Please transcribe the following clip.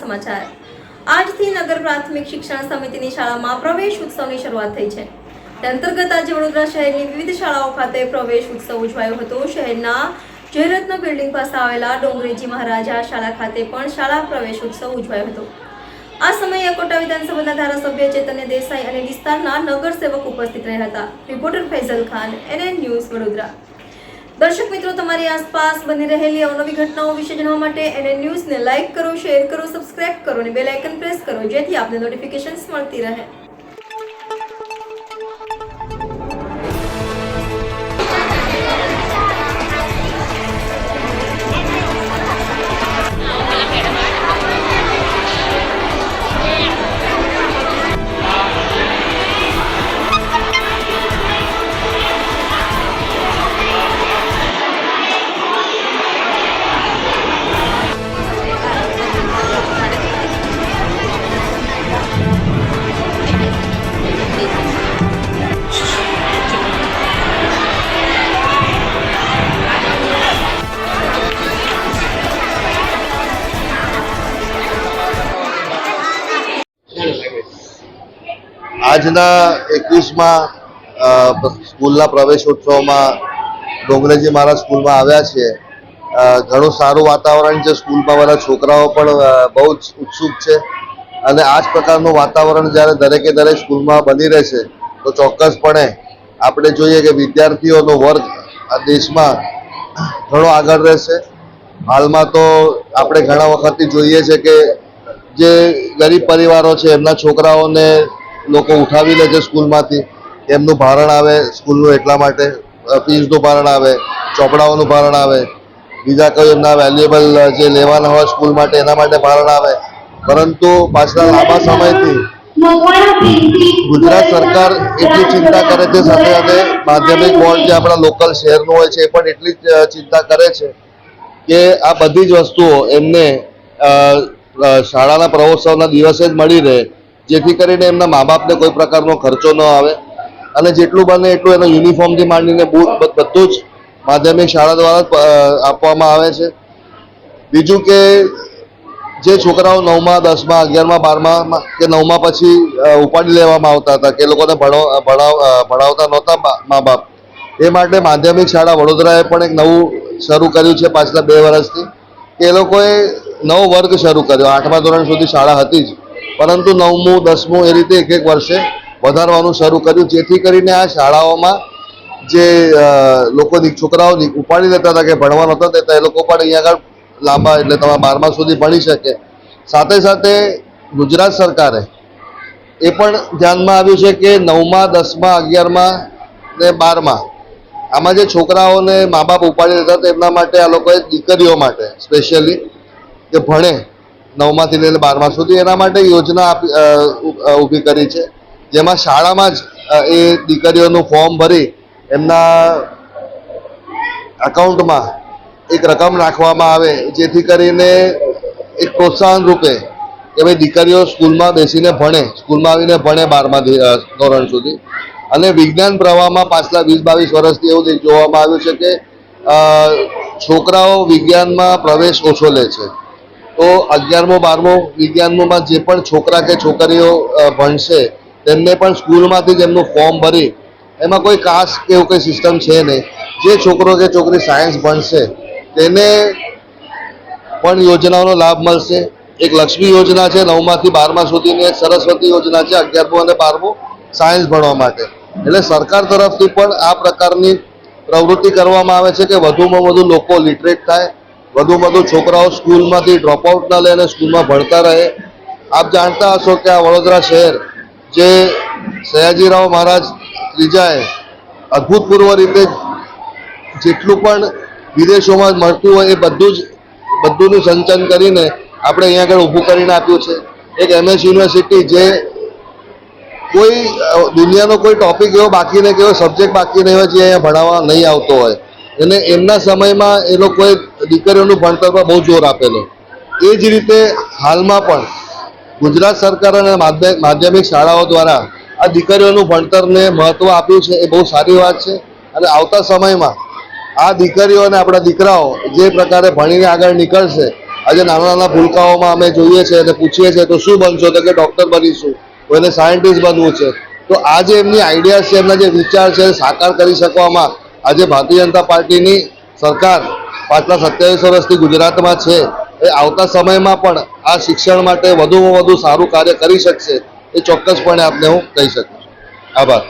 સમાચાર આજથી નગર પ્રાથમિક શિક્ષણ સમિતિની શાળામાં પ્રવેશ ઉત્સવની શરૂઆત થઈ છે। તે અંતર્ગત આજે વડોદરા શહેરની વિવિધ શાળાઓ ખાતે પ્રવેશ ઉત્સવ ઉજવાયો હતો। શહેરના જયરત્ન બિલ્ડિંગ પાસે આવેલા ડોંગરેજી મહારાજા શાળા ખાતે પણ શાળા પ્રવેશ ઉત્સવ ઉજવાયો હતો। આ સમયે અકોટા વિધાનસભાના ધારાસભ્ય ચૈતન્ય દેસાઈ અને વિસ્તારના નગરસેવક ઉપસ્થિત રહ્યા હતા। Reporter Faisal Khan, NN news, Vadodara. દર્શક મિત્રો, તમારી આસપાસ બની રહેલી અવનવી ઘટનાઓ વિશે જાણવા માટે NN ન્યૂઝને લાઇક કરો, શેર કરો, સબસ્ક્રાઇબ કરો અને બેલ આઇકન પ્રેસ કરો, જેથી આપને નોટિફિકેશન્સ મળતી રહે। આજના 21માં સ્કૂલના પ્રવેશોત્સવમાં ડોંગરેજી મહારાજ સ્કૂલમાં આવ્યા છે। ઘણું સારું વાતાવરણ છે। સ્કૂલમાં બધા છોકરાઓ પણ બહુ જ ઉત્સુક છે અને આ જ પ્રકારનું વાતાવરણ જ્યારે દરેકે દરેક સ્કૂલમાં બની રહેશે તો ચોક્કસપણે આપણે જોઈએ કે વિદ્યાર્થીઓનો વર્ગ આ દેશમાં ઘણો આગળ રહેશે। હાલમાં તો આપણે ઘણા વખતથી જોઈએ છે કે જે ગરીબ પરિવારો છે એમના છોકરાઓને લોકો ઉઠાવી લે છે સ્કૂલમાંથી, એમનું ભારણ આવે સ્કૂલનું, એટલા માટે ફીસનું ભારણ આવે, ચોપડાઓનું ભારણ આવે, બીજા કોઈ એમના વેલ્યુએબલ જે લેવાના હોય સ્કૂલ માટે એના માટે ભારણ આવે। પરંતુ પાછલા લાંબા સમયથી ગુજરાત સરકાર એટલી ચિંતા કરે છે, સાથે સાથે માધ્યમિક બોર્ડ જે આપણા લોકલ શહેરનું હોય છે એ પણ એટલી જ ચિંતા કરે છે કે આ બધી જ વસ્તુઓ એમને શાળાના પ્રવેશોત્સવના દિવસે જ મળી રહે, જેથી કરીને એમના મા બાપને કોઈ પ્રકારનો ખર્ચો ન આવે અને જેટલું બને એટલું એનો યુનિફોર્મથી માંડીને બધું જ માધ્યમિક શાળા દ્વારા આપવામાં આવે છે। બીજું કે જે છોકરાઓ 9મા, 10મા, 11મા, 12મા કે 9મા પછી ઉપાડી લેવામાં આવતા હતા કે એ લોકોને ભણાવતા નહોતા મા બાપ, એ માટે માધ્યમિક શાળા વડોદરાએ પણ એક નવું શરૂ કર્યું છે પાછલા 2 વર્ષથી કે એ લોકોએ નવો વર્ગ શરૂ કર્યો। 8મા ધોરણ સુધી શાળા હતી જ, પરંતુ 9મું, 10મું એ રીતે એક વર્ષે વધારવાનું શરૂ કર્યું, જેથી કરીને આ શાળાઓમાં જે લોકો છોકરાઓ ઉપાડી લેતા હતા કે ભણવા નહોતા દેતા એ લોકો પણ અહીંયા આગળ લાંબા, એટલે તમે 12મા સુધી ભણી શકે। સાથે સાથે ગુજરાત સરકારે એ પણ ધ્યાનમાં આવ્યું છે કે 9મા, 10મા, 11મા ને 12મા આમાં જે છોકરાઓને મા બાપ ઉપાડી લેતા હતા એમના માટે આ લોકોએ દીકરીઓ માટે સ્પેશિયલી કે ભણે 9માથી લઈને 12મા સુધી, એના માટે યોજના ઊભી કરી છે, જેમાં શાળામાં જ એ દીકરીઓનું ફોર્મ ભરી એમના અકાઉન્ટમાં એક રકમ નાખવામાં આવે, જેથી કરીને એક પ્રોત્સાહન રૂપે કે ભાઈ દીકરીઓ સ્કૂલમાં બેસીને ભણે, સ્કૂલમાં આવીને ભણે 12મા ધોરણ સુધી। અને વિજ્ઞાન પ્રવાહમાં પાછલા 20-22 વર્ષથી એવું જોવામાં આવ્યું છે કે છોકરાઓ વિજ્ઞાનમાં પ્રવેશ ઓછો લે છે, તો 11મું, 12મું વિજ્ઞાનમાં જે પણ છોકરા કે છોકરીઓ ભણશે તેમને પણ સ્કૂલમાંથી જ એમનું ફોર્મ ભરી, એમાં કોઈ કાસ્ટ કે એવું કોઈ સિસ્ટમ છે નહીં, જે છોકરો કે છોકરી સાયન્સ ભણશે તેને પણ યોજનાઓનો લાભ મળશે। એક લક્ષ્મી યોજના છે 9માથી 12મા સુધીની, એક સરસ્વતી યોજના છે 11મું અને 12મું સાયન્સ ભણવા માટે। એટલે સરકાર તરફથી પણ આ પ્રકારની પ્રવૃત્તિ કરવામાં આવે છે કે વધુમાં વધુ લોકો લિટરેટ થાય, વધુમાં વધુ છોકરાઓ સ્કૂલમાંથી ડ્રોપ આઉટ ન લે અને સ્કૂલમાં ભણતા રહે। આપ જાણતા હશો કે આ વડોદરા શહેર જે સયાજીરાવ મહારાજ ત્રીજાએ અભૂતપૂર્વ રીતે જેટલું પણ વિદેશોમાં મળતું હોય એ બધુંનું સંચન કરીને આપણે અહીંયા આગળ ઊભું કરીને આપ્યું છે। એક MS યુનિવર્સિટી જે કોઈ દુનિયાનો કોઈ ટોપિક એવો બાકી નહીં, એવો સબ્જેક્ટ બાકી નહીં હોય જે અહીંયા ભણાવવા નહીં આવતો હોય, અને એમના સમયમાં એ લોકોએ દીકરીઓનું ભણતર પર બહુ જોર આપેલો। એ જ રીતે હાલમાં પણ ગુજરાત સરકાર અને માધ્યમિક શાળાઓ દ્વારા આ દીકરીઓનું ભણતરને મહત્વ આપ્યું છે, એ બહુ સારી વાત છે। અને આવતા સમયમાં આ દીકરીઓ અને આપણા દીકરાઓ જે પ્રકારે ભણીને આગળ નીકળશે આજે નાના નાના ભૂલકાઓમાં અમે જોઈએ છીએ અને પૂછીએ છીએ તો શું બનશો તો કે ડૉક્ટર બનીશું, કોઈને સાયન્ટિસ્ટ બનવું છે. તો આ જે એમની આઈડિયા છે, એમના જે વિચાર છે એ સાકાર કરી શકવામાં આજે ભારતીય જનતા પાર્ટીની સરકાર પાછલા 27 વર્ષથી ગુજરાતમાં છે એ આવતા સમયમાં પણ આ શિક્ષણ માટે વધુમાં વધુ સારું કાર્ય કરી શકશે એ ચોક્કસપણે આપને હું કહી શકું છું. આભાર.